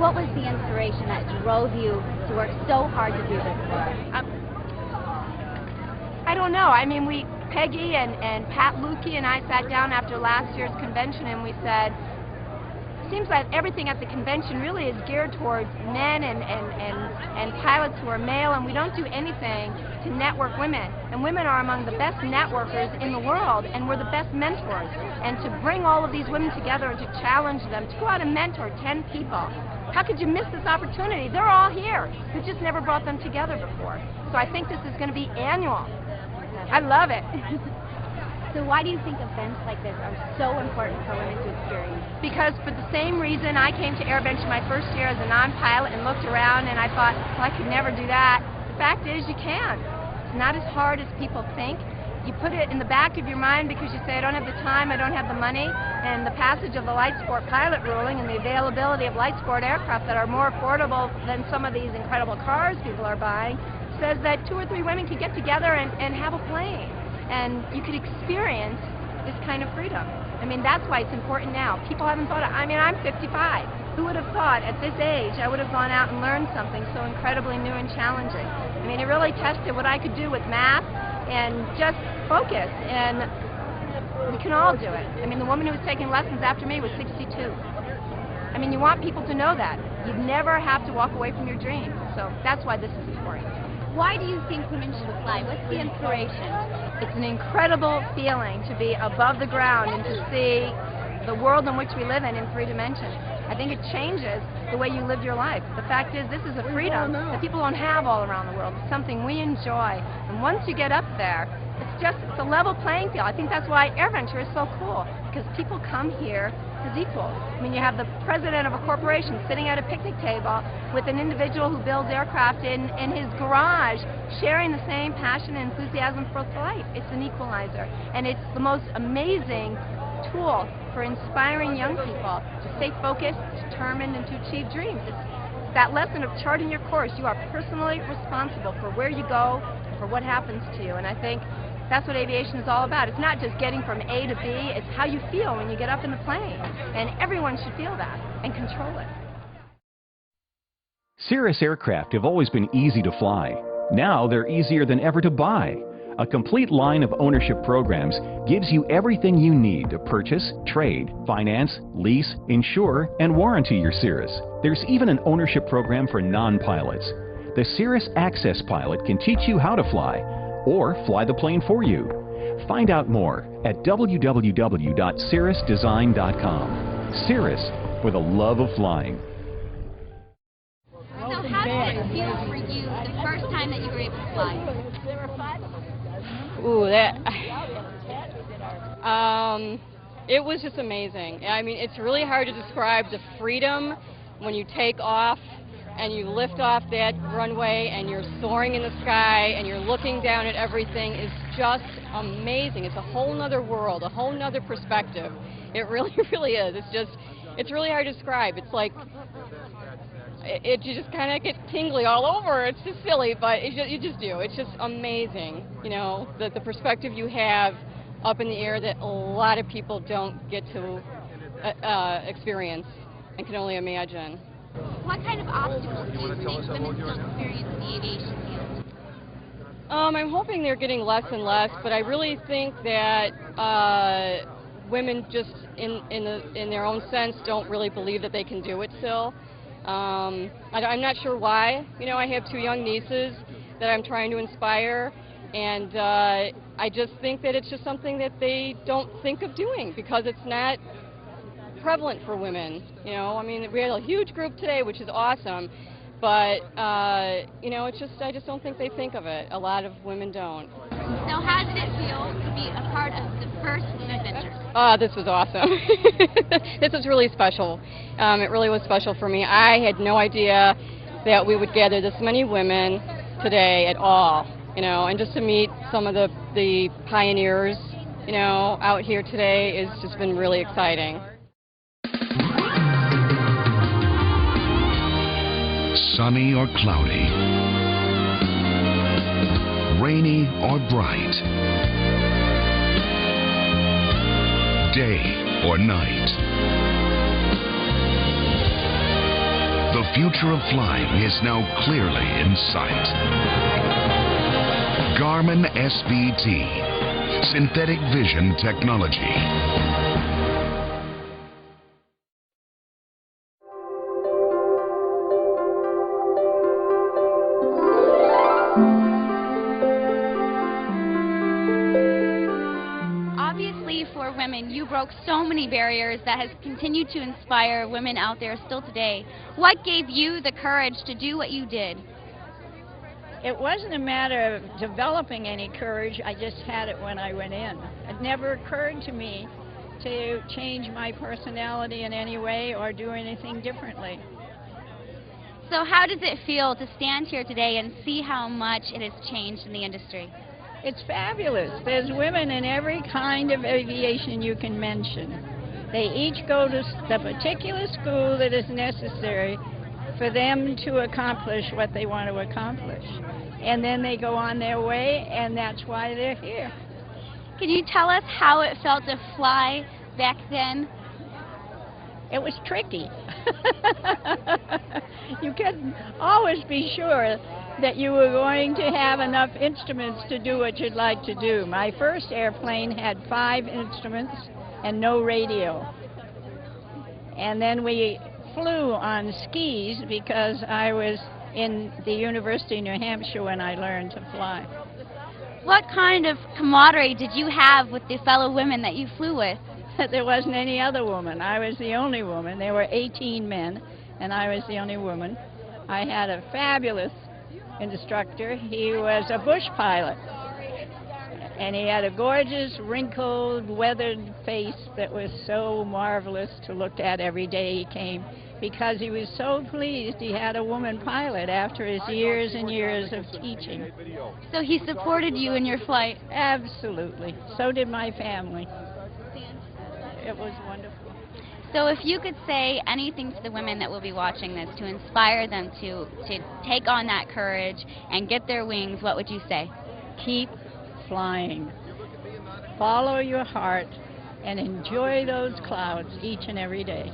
What was the inspiration that drove you to work so hard to do this work? I don't know. I mean, Peggy and Pat Lukey and I sat down after last year's convention and we said, seems like everything at the convention really is geared towards men and pilots who are male, and we don't do anything to network women. And women are among the best networkers in the world, and we're the best mentors. And to bring all of these women together and to challenge them to go out and mentor 10 people. How could you miss this opportunity? They're all here. We just never brought them together before. So I think this is going to be annual. I love it. So why do you think events like this are so important for women to experience? Because for the same reason I came to Aero-Venture my first year as a non-pilot and looked around and I thought, well, I could never do that. The fact is you can. It's not as hard as people think. You put it in the back of your mind because you say, I don't have the time, I don't have the money, and the passage of the light sport pilot ruling and the availability of light sport aircraft that are more affordable than some of these incredible cars people are buying says that 2 or 3 women could get together and have a plane. And you could experience this kind of freedom. I mean, that's why it's important now. People haven't thought of, I mean, I'm 55. Who would have thought at this age I would have gone out and learned something so incredibly new and challenging? I mean, it really tested what I could do with math and just focus, and we can all do it. I mean, the woman who was taking lessons after me was 62. I mean, you want people to know that. You never have to walk away from your dreams. So that's why this is important. Why do you think women should fly? What's the inspiration? It's an incredible feeling to be above the ground and to see the world in which we live in 3 dimensions. I think it changes the way you live your life. The fact is, this is a freedom that people don't have all around the world. It's something we enjoy. And once you get up there, it's a level playing field. I think that's why Aero-Venture is so cool, because people come here as equals. I mean, you have the president of a corporation sitting at a picnic table with an individual who builds aircraft in his garage, sharing the same passion and enthusiasm for flight. It's an equalizer, and it's the most amazing tool for inspiring young people to stay focused, determined, and to achieve dreams. It's that lesson of charting your course. You are personally responsible for where you go and for what happens to you, and I think that's what aviation is all about. It's not just getting from A to B, it's how you feel when you get up in the plane. And everyone should feel that and control it. Cirrus aircraft have always been easy to fly. Now they're easier than ever to buy. A complete line of ownership programs gives you everything you need to purchase, trade, finance, lease, insure, and warranty your Cirrus. There's even an ownership program for non-pilots. The Cirrus Access Pilot can teach you how to fly, or fly the plane for you. Find out more at www.cirrusdesign.com. Cirrus, for the love of flying. So how did it feel for you the first time that you were able to fly? Ooh, it was just amazing. I mean, it's really hard to describe the freedom when you take off and you lift off that runway and you're soaring in the sky and you're looking down at everything is just amazing. It's a whole nother world, a whole nother perspective. It really, really is. It's really hard to describe. It's like, you just kind of get tingly all over. It's just silly, but you just do. It's just amazing, you know, the perspective you have up in the air that a lot of people don't get to experience and can only imagine. What kind of obstacles do you think women still experience in the aviation field? I'm hoping they're getting less and less, but I really think that women just in their own sense don't really believe that they can do it still. I'm not sure why. You know, I have 2 young nieces that I'm trying to inspire, and I just think that it's just something that they don't think of doing because it's not prevalent for women. You know, I mean, we had a huge group today, which is awesome, but you know, I just don't think they think of it. A lot of women don't. So how did it feel to be a part of the first WomenVenture? This was awesome. This was really special. It really was special for me. I had no idea that we would gather this many women today at all, you know, and just to meet some of the pioneers, you know, out here today has just been really exciting. Sunny or cloudy, rainy or bright, day or night, The future of flying is now clearly in sight. Garmin SBT, synthetic vision technology. Obviously, for women, you broke so many barriers that has continued to inspire women out there still today. What gave you the courage to do what you did? It wasn't a matter of developing any courage, I just had it when I went in. It never occurred to me to change my personality in any way or do anything differently. So how does it feel to stand here today and see how much it has changed in the industry? It's fabulous. There's women in every kind of aviation you can mention. They each go to the particular school that is necessary for them to accomplish what they want to accomplish. And then they go on their way, and that's why they're here. Can you tell us how it felt to fly back then? It was tricky. You couldn't always be sure that you were going to have enough instruments to do what you'd like to do. My first airplane had 5 instruments and no radio. And then we flew on skis because I was in the University of New Hampshire when I learned to fly. What kind of camaraderie did you have with the fellow women that you flew with? There wasn't any other woman. I was the only woman. There were 18 men, and I was the only woman. I had a fabulous instructor. He was a bush pilot, and he had a gorgeous, wrinkled, weathered face that was so marvelous to look at every day he came, because he was so pleased he had a woman pilot after his years and years of teaching. So he supported you in your flight? Absolutely. So did my family. It was wonderful. So if you could say anything to the women that will be watching this to inspire them to take on that courage and get their wings, what would you say? Keep flying. Follow your heart and enjoy those clouds each and every day.